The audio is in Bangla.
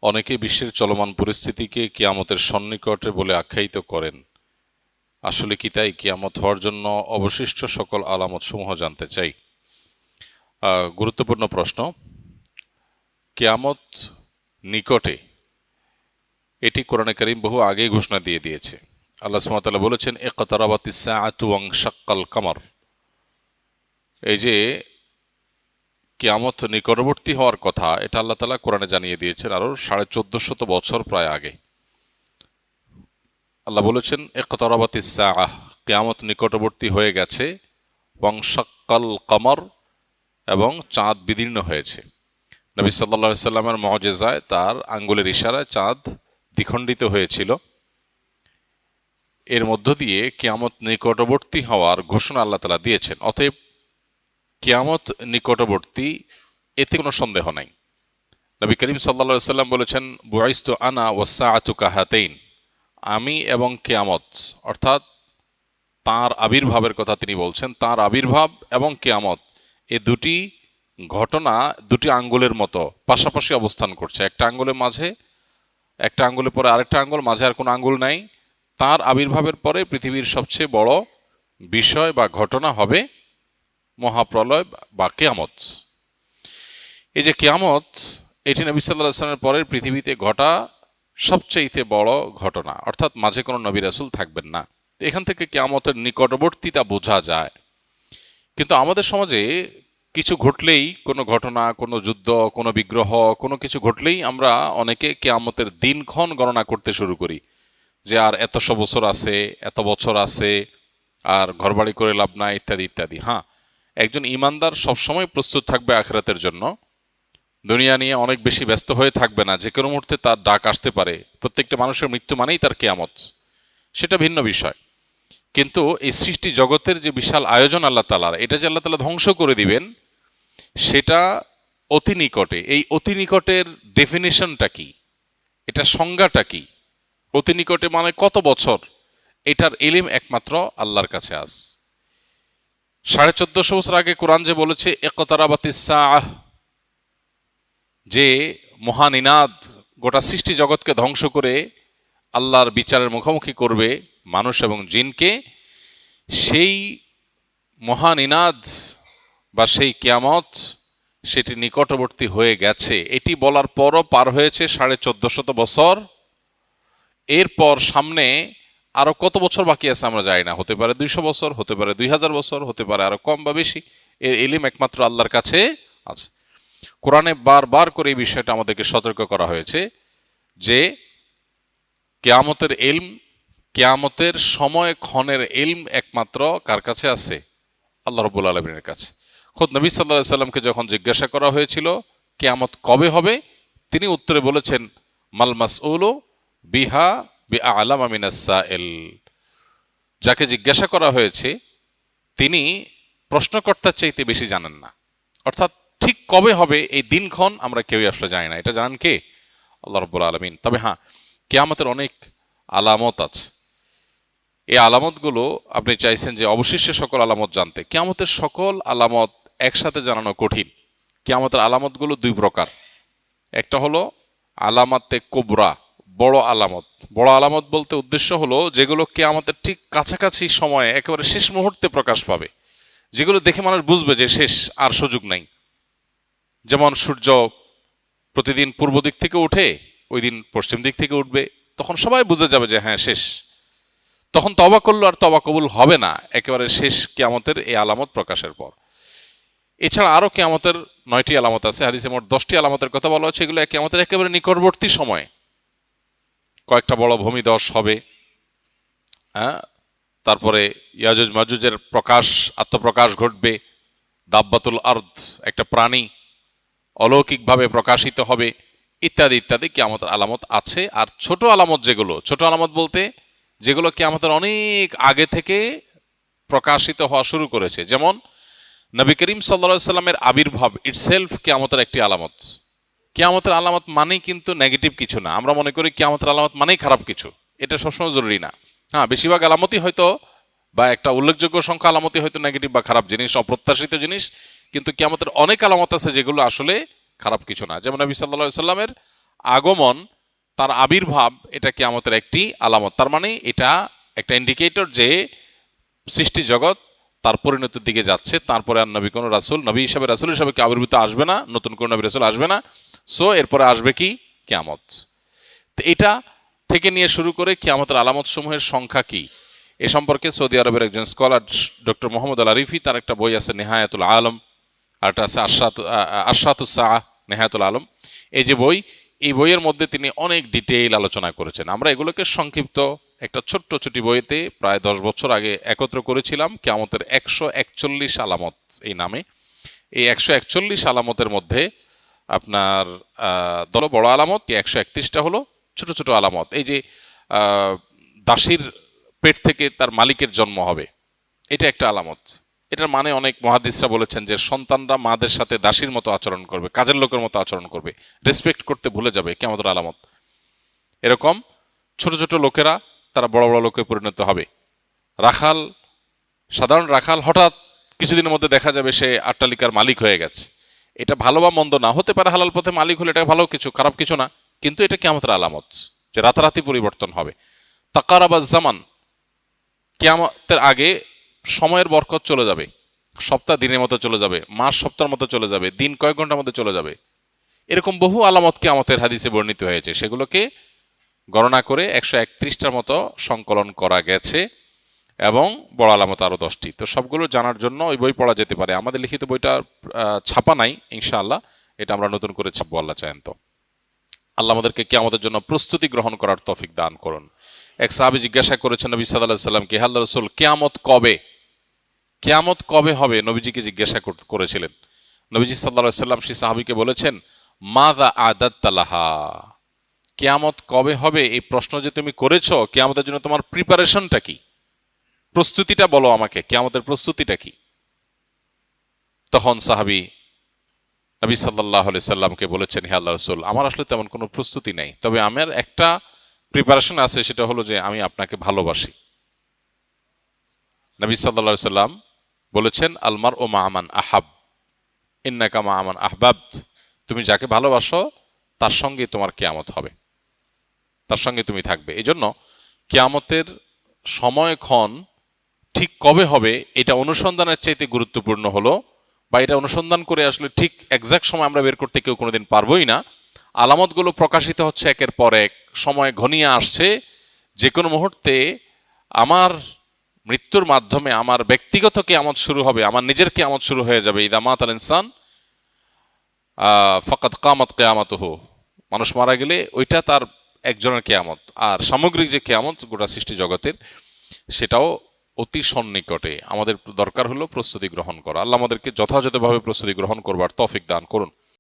অনেকে বিশ্বের চলমান পরিস্থিতিকে কিয়ামতের সন্নিকটে বলে আখ্যায়িত করেন। আসলে কি তাই? কিয়ামত হওয়ার জন্য অবশিষ্ট সকল আলামত সমূহ জানতে চাই। গুরুত্বপূর্ণ প্রশ্ন। কিয়ামত নিকটে, এটি কোরআনে কারীম বহু আগেই ঘোষণা দিয়ে দিয়েছে। আল্লাহ সুবহানাহু ওয়া তাআলা বলেছেন, ইকতারাবাতিস সাআতু ওয়ানশাক্কাল কামার। এই যে কিয়ামত নিকটবর্তী হওয়ার কথা, এটা আল্লাহ তাআলা কোরআনে জানিয়ে দিয়েছেন আরো 1450 বছর প্রায় আগে। আল্লাহ বলেছেন, ইকতারাবাতিস সাআহ, কিয়ামত নিকটবর্তী হয়ে গেছে, ওয়ানশাক্কাল কামার, এবং চাঁদ বিদীর্ণ হয়েছে। নবী সাল্লাল্লাহু আলাইহি সাল্লামের মুজিজায় তার আঙ্গুলের ইশারায় চাঁদ দ্বিখণ্ডিত হয়েছিল। এর মধ্য দিয়ে কিয়ামত নিকটবর্তী হওয়ার ঘোষণা আল্লাহ তাআলা দিয়েছেন। অতএব কিয়ামত নিকটবর্তী, এতে কোনো সন্দেহ নাই। নবী করিম সাল্লাল্লাহু আলাইহি সাল্লাম বলেছেন, বুআইস্তু আনা ওয়াস-সাআতু কাহাতাইন, আমি এবং কিয়ামত, অর্থাৎ তাঁর আবির্ভাবের কথা তিনি বলছেন। তাঁর আবির্ভাব এবং কিয়ামত, এ দুটি ঘটনা দুটি আঙ্গুলের মতো পাশাপাশি অবস্থান করছে। একটা আঙ্গুলের মাঝে, একটা আঙ্গুলের পরে আরেকটা আঙ্গুল, মাঝে আর কোনো আঙ্গুল নাই। তাঁর আবির্ভাবের পরে পৃথিবীর সবচেয়ে বড় বিষয় বা ঘটনা হবে মহাপ্রলয় বা কিয়ামত। এই যে কিয়ামত, এটি নবী সাল্লাল্লাহু আলাইহি ওয়াসাল্লামের পরের পৃথিবীতে ঘটা সবচেয়ে বড় ঘটনা, অর্থাৎ মাঝে কোনো নবী রাসূল থাকবেন না। এখান থেকে কিয়ামতের নিকটবর্তীতা বোঝা যায়। কিন্তু আমাদের সমাজে কিছু ঘটলেই, কোনো ঘটনা, কোনো যুদ্ধ, কোনো বিগ্রহ, কোনো কিছু ঘটলেই আমরা অনেকে কিয়ামতের দিনক্ষণ গণনা করতে শুরু করি, যে আর এতশো বছর আছে, এত বছর আছে, আর ঘরবাড়ি করে লাভ নাই, ইত্যাদি ইত্যাদি। হ্যাঁ, একজন ঈমানদার সবসময় প্রস্তুত থাকবে আখিরাতের জন্য। দুনিয়া নিয়ে অনেক বেশি ব্যস্ত হয়ে থাকবে না। যে কোনো মুহূর্তে তার ডাক আসতে পারে। প্রত্যেকটা মানুষের মৃত্যু মানেই তার কিয়ামত, সেটা ভিন্ন বিষয়। কিন্তু এই সৃষ্টি জগতের যে বিশাল আয়োজন আল্লাহ তাআলার, এটা যে আল্লাহ তাআলা ধ্বংস করে দিবেন, সেটা অতি নিকটে। এই অতি নিকটের ডেফিনিশনটা কি, এটা সংজ্ঞাটা কি? অতি নিকটে মানে কত বছর? এটার ইলম একমাত্র আল্লাহর কাছে আছে। 1450 বছর আগে কোরআন যে বলেছে ইকতারাবাতিস সাআহ, যে মহানিনাদ গোটা সৃষ্টি জগৎকে ধ্বংস করে আল্লাহর বিচারের মুখোমুখি করবে মানুষ এবং জিনকে, সেই মহানিনাদ বা সেই কিয়ামত, সেটি নিকটবর্তী হয়ে গেছে। এটি বলার পরও পার হয়েছে 1450 বছর। এরপর সামনে আরো কত বছর বাকি আছে আমরা জানি না। হতে পারে 200 বছর, হতে পারে 2000 বছর, হতে পারে আরো কম বা বেশি। এর ইলম একমাত্র আল্লাহর কাছে আছে। কোরআনে বারবার করে এই বিষয়টা আমাদেরকে সতর্ক করা হয়েছে যে কিয়ামতের ইলম, কিয়ামতের সময় ক্ষণের ইলম একমাত্র কার কাছে আছে? আল্লাহ রাব্বুল আলামিনের কাছে। খোদ নবী সাল্লাল্লাহু আলাইহি সাল্লামকে যখন জিজ্ঞাসা করা হয়েছিল কিয়ামত কবে হবে, তিনি উত্তরে বলেছেন, মাল মাসউলু বিহা বিআলামা মিনাস সাইল। যাকে জিজ্ঞাসা করা হয়েছে তিনি প্রশ্নকর্তার চাইতে বেশি জানেন না। অর্থাৎ ঠিক কবে হবে এই দিনক্ষণ আমরা কেউই আসলে জানি না। এটা জানেন কে? আল্লাহ রাব্বুল আলামিন। তবে হ্যাঁ, কিয়ামতের অনেক আলামত আছে। এই আলামতগুলো আপনি চাইছেন যে অবশিষ্ট সকল আলামত জানতে। কিয়ামতের সকল আলামত একসাথে জানানো কঠিন। কিয়ামতের আলামতগুলো দুই প্রকার। একটা হলো আলামাতে কুবরা, বড় আলামত। বড় আলামত বলতে উদ্দেশ্য হলো যেগুলো কিয়ামতের ঠিক কাছাকাছি সময়ে একেবারে শেষ মুহূর্তে প্রকাশ পাবে, যেগুলো দেখে মানুষ বুঝবে যে শেষ, আর সুযোগ নাই। যেমন সূর্য প্রতিদিন পূর্ব দিক থেকে উঠে, ওই দিন পশ্চিম দিক থেকে উঠবে, তখন সবাই বুঝে যাবে যে হ্যাঁ শেষ। তখন তওবা করলো আর তওবা কবুল হবে না, একেবারে শেষ কিয়ামতের এই আলামত প্রকাশের পর। এছাড়া আরো কিয়ামতের 9টি আলামত আছে। হাদিসে মোট 10টি আলামতের কথা বলা হচ্ছে। এগুলো কিয়ামতের একেবারে নিকটবর্তী সময়ে। কয়েকটা বড় ভূমিধস হবে, হ্যাঁ, তারপরে ইয়াজুজ মাজুজের প্রকাশ, আত্মপ্রকাশ ঘটবে। দাব্বাতুল আরদ, একটা প্রাণী অলৌকিকভাবে প্রকাশিত হবে, ইত্যাদি ইত্যাদি কিয়ামতের আলামত আছে। আর ছোট আলামত যেগুলো, ছোট আলামত বলতে যেগুলো কিয়ামতের অনেক আগে থেকে প্রকাশিত হওয়া শুরু করেছে, যেমন নবী করিম সাল্লাল্লাহু আলাইহি সাল্লামের আবির্ভাব ইটসেলফ কিয়ামতের একটি আলামত। কিয়ামতের আলামত মানেই কিন্তু নেগেটিভ কিছু না। আমরা মনে করি কিয়ামতের আলামত মানেই খারাপ কিছু। এটা সবসময় জরুরি না। হ্যাঁ, বেশিরভাগ আলামতই হয়তো, বা একটা উল্লেখযোগ্য সংখ্যা আলামতই হয়তো নেগেটিভ বা খারাপ জিনিস, অপ্রত্যাশিত জিনিস। কিন্তু কিয়ামতের অনেক আলামত আছে যেগুলো আসলে খারাপ কিছু না। যেমন নবী সাল্লাল্লাহু আলাইহি সাল্লামের আগমন, তার আবির্ভাব, এটা কিয়ামতের একটি আলামত। তার মানে এটা একটা ইন্ডিকেটর যে সৃষ্টি জগৎ তার পরিণতির দিকে যাচ্ছে। তারপরে আর নবী কোনো রাসূল, নবী হিসাবে রাসূল হিসাবে কি আবির্ভূত আসবে না, নতুন কোনো নবী রাসূল আসবে না। সো এরপরে আসবে কি? কিয়ামত। তো এটা থেকে নিয়ে শুরু করে কিয়ামতের আলামত সমূহের সংখ্যা কি, এ সম্পর্কে সৌদি আরবের একজন স্কলার ডক্টর মোহাম্মদ আল আরিফি, তার একটা বই আছে নেহায়াতুল আলম, আর একটা আছে আশরাতুস সাআহ নেহায়াতুল আলম। এই যে বই, এই বইয়ের মধ্যে তিনি অনেক ডিটেইল আলোচনা করেছেন। আমরা এগুলোকে সংক্ষিপ্ত একটা ছোট্ট ছোটি বইতে প্রায় 10 বছর আগে একত্র করেছিলাম, কিয়ামতের 141 আলামত এই নামে। এই 141 আলামতের মধ্যে আপনার দল বড় আলামত, 131টা হলো ছোট ছোট আলামত। এই যে দাসীর পেট থেকে তার মালিকের জন্ম হবে, এটা একটা আলামত। এটার মানে অনেক মুহাদ্দিসরা বলেছেন যে সন্তানরা মাদের সাথে দাসীর মতো আচরণ করবে, কাজের লোকের মতো আচরণ করবে, রেসপেক্ট করতে ভুলে যাবে, কিয়ামতের আলামত। এরকম ছোট ছোট লোকেরা তারা বড় বড় লোকে পরিণত হবে। রাখাল, সাধারণ রাখাল হঠাৎ কিছুদিনের মধ্যে দেখা যাবে সে আট্টালিকার মালিক হয়ে গেছে। এটা ভালো বা মন্দ না, হতে পারে হালাল পথে মালিক হলে এটা ভালো কিছু, খারাপ কিছু না, কিন্তু এটা কিয়ামতের আলামত যে রাতারাতি পরিবর্তন হবে। তাকারাবাজ জামান, কিয়ামতের আগে সময়ের বরকত চলে যাবে, সপ্তাহ দিনের মতো চলে যাবে, মাস সপ্তাহের মতো চলে যাবে, দিন কয়েক ঘন্টার মধ্যে চলে যাবে। এরকম বহু আলামত কিয়ামতের হাদিসে বর্ণিত হয়েছে, সেগুলোকে গণনা করে 131টার মতো সংকলন করা গেছে, এবং বড় আলামত আরো 10টি। তো সবগুলো জানার জন্য ওই বই পড়া যেতে পারে। আমাদের লিখিত বইটা ছাপা নাই, ইনশাআল্লাহ এটা আমরা নতুন করে ছাপবো আল্লাহ চাহেন তো। আল্লাহ আমাদেরকে কিয়ামতের জন্য প্রস্তুতি গ্রহণ করার তৌফিক দান করুন। এক সাহাবী জিজ্ঞাসা করেছেন নবী সাল্লাল্লাহু আলাইহি সাল্লামকে, হে আল্লাহর রাসূল, কিয়ামত কবে, কিয়ামত কবে হবে? নবীজিকে জিজ্ঞাসা করেছিলেন। নবীজি সাল্লাল্লাহু আলাইহি সাল্লাম সেই সাহাবীকে বলেছেন, মাযা আদাত্তা লাহা, কিয়ামত কবে হবে এই প্রশ্ন যে তুমি করেছো, কিয়ামতের জন্য তোমার প্রিপারেশনটা কি, প্রস্তুতিটা বলো আমাকে, কিয়ামতের প্রস্তুতিটা কি? তখন সাহাবী নবী সাল্লাল্লাহু আলাইহি সাল্লামকে বলেছেন, হে আল্লাহর রাসূল, আমার আসলে তেমন কোনো প্রস্তুতি নেই, তবে আমার একটা প্রিপারেশন আছে, সেটা হলো যে আমি আপনাকে ভালোবাসি। নবী সাল্লাল্লাহু আলাইহি সাল্লাম বলেছেন, আলমার ও মা আমান আহাব ইন্নাকা মা আমান আহবাবত, তুমি যাকে ভালোবাসো তার সঙ্গে তোমার কিয়ামত হবে, তার সঙ্গে তুমি থাকবে। এই জন্য কিয়ামতের সময়ক্ষণ ঠিক কবে হবে এটা অনুসন্ধানের চাইতে গুরুত্বপূর্ণ হলো, বা এটা অনুসন্ধান করে আসলে ঠিক এক্সাক্ট সময় আমরা বের করতে কেউ কোনোদিন পারবোই না। আলামতগুলো প্রকাশিত হচ্ছে একের পর এক, সময় ঘনিয়ে আসছে, যে কোনো মুহূর্তে আমার মৃত্যুর মাধ্যমে আমার ব্যক্তিগত কিয়ামত শুরু হবে, আমার নিজের কিয়ামত শুরু হয়ে যাবে। ইদা মাতাল ইনসান ফাকাদ কামাত কিয়ামাতুহু, মানুষ মারা গেলে ওইটা তার একজনের কিয়ামত। আর সামগ্রিক যে কিয়ামত গোটা সৃষ্টি জগতের, সেটাও অতি সন্নিকটে। আমাদের দরকার হলো প্রস্তুতি গ্রহণ করা। আল্লাহ আমাদেরকে যথাযথভাবে প্রস্তুতি গ্রহণ করবার তৌফিক দান করুন।